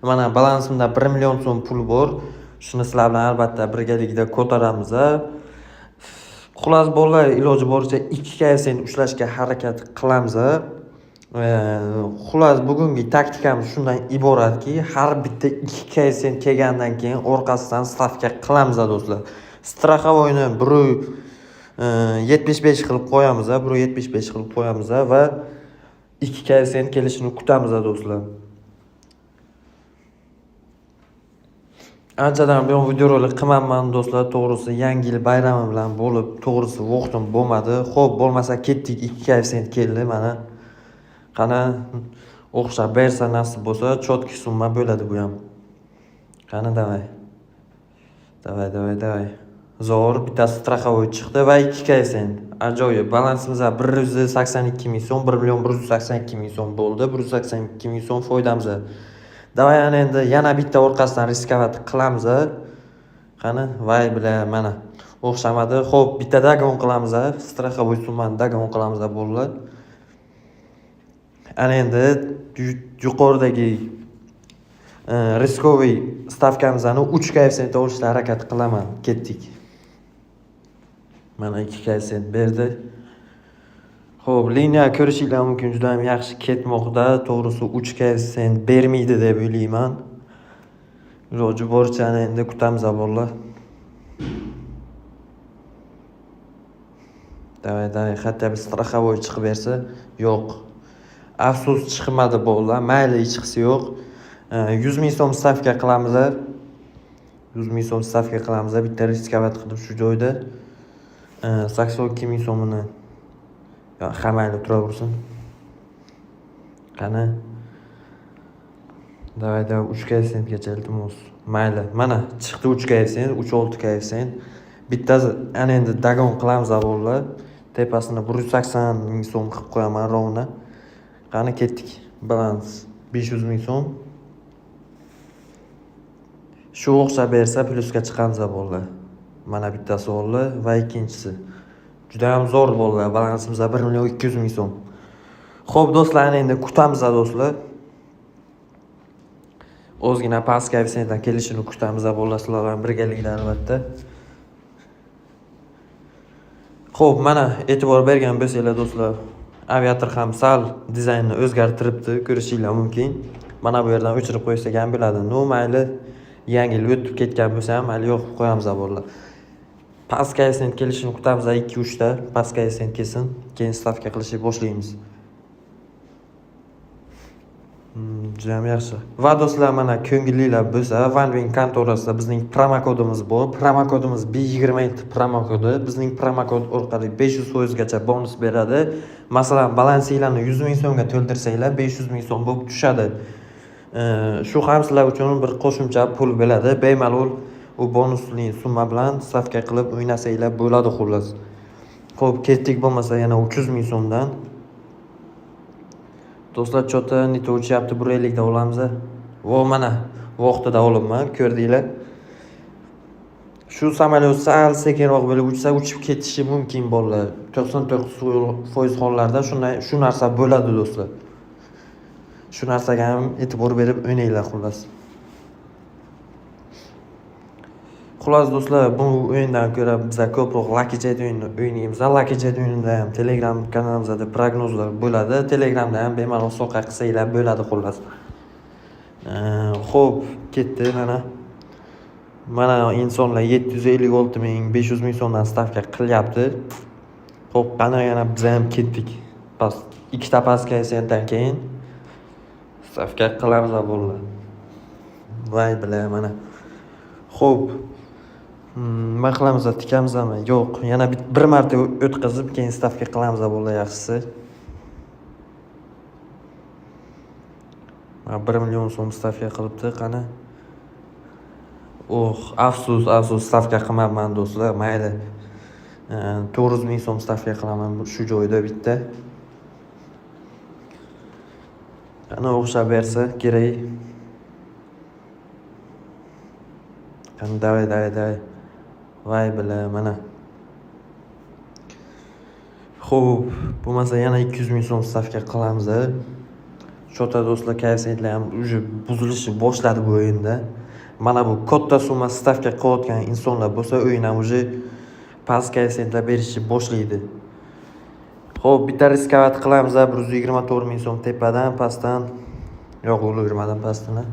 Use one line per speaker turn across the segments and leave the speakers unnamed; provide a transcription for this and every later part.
Mana balansimda 1 million so'm pul bor. Shuni sizlar bilan albatta birgalikda ko'taramiz. Xullas bolalar, iloji boricha 2 koeffitsient ushlashga harakat qilamiz. Xullas bugungi taktikamiz shundan iboratki, har bitta 2 koeffitsient kelgandan keyin orqasidan stavka qilamiz do'stlar. Straxavoyni 1.75 qilib qo'yamiz, 1.75 qilib qo'yamiz va 2 koeffitsient kelishini kutamiz do'stlar. Anchadan buyon videorolik qilmayman do'stlar, to'g'risi yangi yil bayrami bilan bo'lib, to'g'risi vaqtim bo'lmadi. Xo'p, bo'lmasa ketdik, 2 koeffitsient keldi mana. Qani o'xshab bersa nasib bo'lsa, chotki summa bo'ladi bu ham. Qani davay. Davay. Zo'r bittasi straxavoy chiqdi va 2 koeffitsient. Ajoyib. Balansimizda 182 ming so'm, 1 million 182 ming so'm bo'ldi. 182 ming so'm foydamiz. Davay endi yana bitta orqasidan riskovat qilamiz. Qani, voy bila mana o'xshamadi. Xo'p, bitta dagon qilamiz. Straxavoy summani dagon qilamiz bo'ldi. Ana endi yuqoridagi riskoviy stavkamizani 3 koeffitsient olishga harakat qilaman. Ketdik. Mana 2 koeffitsient berdi. Xo'p, liniya ko'rishinglar mumkin, juda ham yaxshi ketmoqda. To'g'risi 3 koeffitsient bermaydi deb o'ylayman. Iloji boricha endi kutamiz bolalar. Davay, hatto bir straxavoy chiqib bersa, yo'q. Afsus chiqmadi bolalar, mayli chiqsa yo'q. 100 ming so'm stavka qilamiz. 100 ming so'm stavka qilamiz. Bitta riskovat qilib shu joyda 82 ming so'mini hamayli turaversin. Qani. Davay 3 koeffitsiyentgacha iltimos. Mayli. Mana chiqdi 3 koeffitsient, 3-6 koeffitsient. Bittasi ana endi dagon qilamiz bolalar. Tepasini 180 ming so'm qilib qo'yaman rovna. Qani ketdik. Balans 500 ming so'm. Shu o'xshab bersa plyusga chiqamiz bolalar. Mana bittasi oldi va ikkinchisi. Juda ham zo'r bolalar. Balansimizda 1 million 200 ming so'm. Xo'p do'stlar, endi kutamiz do'stlar. O'zgina past koeffitsiyentdan kelishini kutamiz bolalar, sizlar bilan birgalikda albatta. Xo'p, mana e'tibor bergan bo'lsanglar do'stlar, aviator ham sal dizaynni o'zgartiribdi, ko'rishinglar mumkin. Mana bu yerdan o'chirib qo'ysak ham bo'ladi. No mayli, yangi yil o'tib ketgan bo'lsa ham mayli yo'q qo'yamiz bolalar. Past koeffitsient kelishini kutamiz 2-3 ta. Past koeffitsient kelsin, keyin stavka qilishni boshlaymiz. Juda ham yaxshi. Va do'stlar, mana ko'ngillilar bo'lsa, OneWing kontorasida bizning promokodimiz bor. Promokodimiz B27 promokodi. Bizning promokod orqali 500% gacha bonus beradi. Masalan, balansinglarni 100 ming so'mga to'ldirsanglar 500 ming so'm bo'lib tushadi. Shu ham sizlar uchun bir qo'shimcha pul bo'ladi. Bemalol u bonusli summa bilan stavka qilib o'ynasanglar bo'ladi xullas. Xo'p, ketdik bo'lmasa yana 300 ming so'mdan. Do'stlar, chota nito o'chyapti, 150 da olamiz. Vo mana vaqtida olibman, ko'rdinglar. Shu samolyot sal sekinroq bo'lib uchsa, uchib ketishi mumkin bolalar. 99% hollarda shu narsa bo'ladi do'stlar. Shu narsaga ham e'tibor berib o'ynanglar xullas. Xullas do'stlar, bu o'yindan ko'ra biz ko'proq Lucky Jet o'yinini o'ynaymiz. Lucky Jet o'yinida ham Telegram kanalimizda prognozlar bo'ladi. Telegramda ham bemalol so'qqa qilsanglar bo'ladi xullas. Xo'p, ketdi mana insonlar 756 ming, 500 ming so'mdan stavka qilyapti. Xo'p, qani yana biz ham ketdik. Past ikkita past koeffitsiyentdan keyin stavka qilamiz bolalar. Voy bila mana. Xo'p, nima qilamiz, tikamizmi? Yo'q, yana bir marta o'tkazib keyin stavka qilamiz bolalar, yaxshisi. 1 million so'm stavka qilibdi, qani. Afsus stavka qilmayman do'stlar, mayli. 400 ming so'm stavka qilaman shu joyda bitta. Qani o'xshab bersa kerak. Qani davay. Voy bila mana. Xo'p, bo'lmasa yana 200 ming so'm stavka qilamiz. Shota do'stlar, koeffitsiyentlar ham уже buzilishni boshladi bu o'yinda. Mana bu katta summa stavka qilayotgan insonlar bo'lsa, o'yin ham уже past koeffitsiyentlar berishni boshlaydi. Xo'p, bitta riskovat qilamiz, 124 ming so'm tepadan, pastdan. Yo'q, ulgurmadan pastini.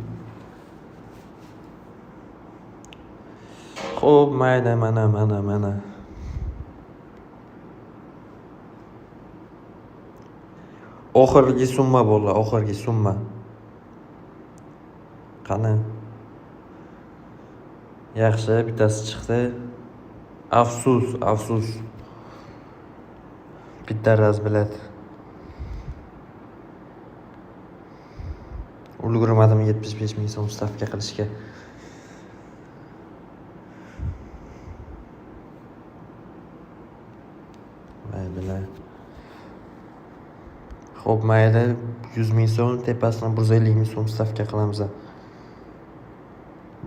Xo'p, mayda, mana. Oxirgi summa bo'ldi, oxirgi summa. Qani? Yaxshi, bittasi chiqdi. Afsus. Bitta raz biladi. Ulgurmadim 75 ming so'm stavka qilishga. Mayli. Xo'p, mayli, 100 ming so'm, tepasidan 150 ming so'm stavka qilamiz.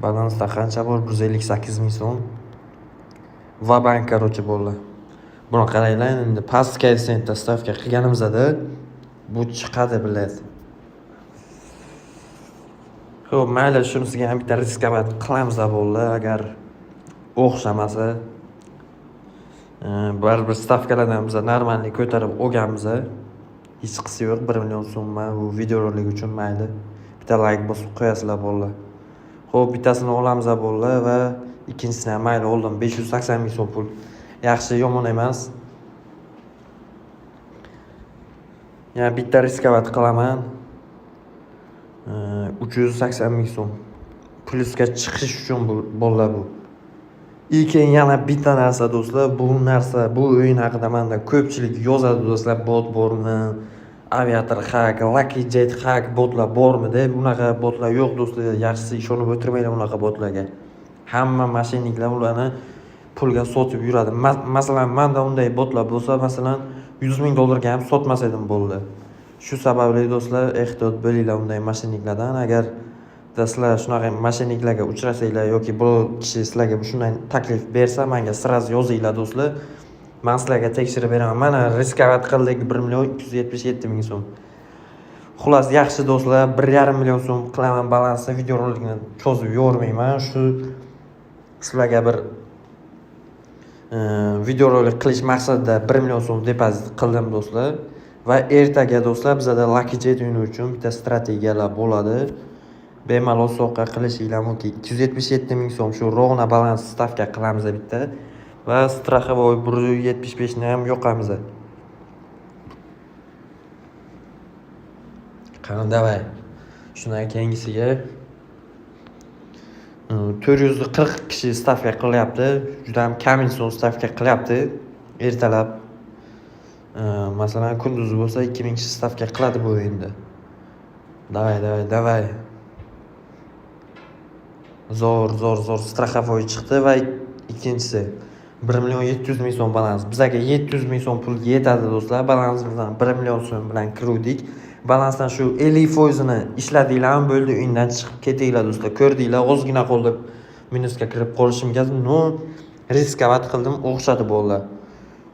Balansda qancha bor? 158 ming so'm. Va bank короче bo'ldi. Buni qaranglar, endi past koeffitsiyentda stavka qilganimizda bu chiqadi bilasiz. Xo'p, mayli, shunisiga ham bitta riskovat qilamiz bo'ldi, agar o'xshamasa. Baribir stavkalardan biz normalniy ko'tarib olganmiz. Hech qisi yo'q, 1 million so'mma bu videorolik uchun mayli. Bitta like bosib qo'yasizlar bo'ldi. Xo'p, bittasini olamiz bo'ldi va ikkinchisini ham mayli oldim. 580 ming so'm pul. Yaxshi, yomon emas. Yana bitta riskovat qilaman. 380 ming so'm. Plusga chiqish uchun bo'ldi bu. Keyin yana bitta narsa do'stlar, bu o'yin haqida menda ko'pchilik yozadi do'stlar, bot bormi, aviator hack, lucky jet hack botlar bormi deb. Bunaqa botlar yo'q do'stlar, yaxshisi ishonib o'tirmanglar bunaqa botlarga. Hamma mashinniklar ularni pulga sotib yuradi. Masalan, menda unday botlar bo'lsa, masalan, 100 ming dollarga ham sotmas edim bo'ldi. Shu sababli do'stlar, ehtiyot bo'linglar unday mashinniklardan. Agar sizlar shunaqa mashinniklarga uchrasanglar yoki bu kishi sizlarga shunday taklif bersa, menga sraz yozinglar do'stlar. Men sizlarga tekshirib beraman. Mana riskovat qildik 1 million 277 ming so'm. Xullas, yaxshi do'stlar, 1,5 million so'm qilaman balansni, videorolikni cho'zib yormayman. Shu sizlarga bir videorolik qilish maqsadida 1 million so'm depozit qildim do'stlar. Va ertaga do'stlar bizda Lucky Jet o'yini uchun bitta strategiyalar bo'ladi. Bemalol so'qqa qilishinglar mumkin. 277 ming so'm shu rovna balans stavka qilamiz bitta va страховой 175 ni ham yo'qamiz. Qani davay. Shundan keyingisiga 440 kishi stavka qilyapti. Juda ham kam inson stavka qilyapti. Ertalab masalan kunduzi bo'lsa 2000 kishi stavka qiladi bu o'yinda. Davay. Zo'r страховой chiqdi va ikkinchisi 1 million 700 ming so'm balans. Bizga 700 ming so'm pul yetadi do'stlar. Balansimizdan 1 million so'm bilan kiruvdik. Balansdan shu 50%ni ishladinglar, bo'ldi, o'yindan chiqib ketinglar do'stlar. Ko'rdinglar, ozgina qoldi minusga kirib qolishimga, riskovat qildim, o'xshadi bo'ldi.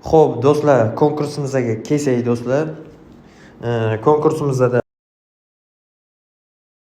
Xo'p, do'stlar, konkursimizga kelsak do'stlar, konkursimizda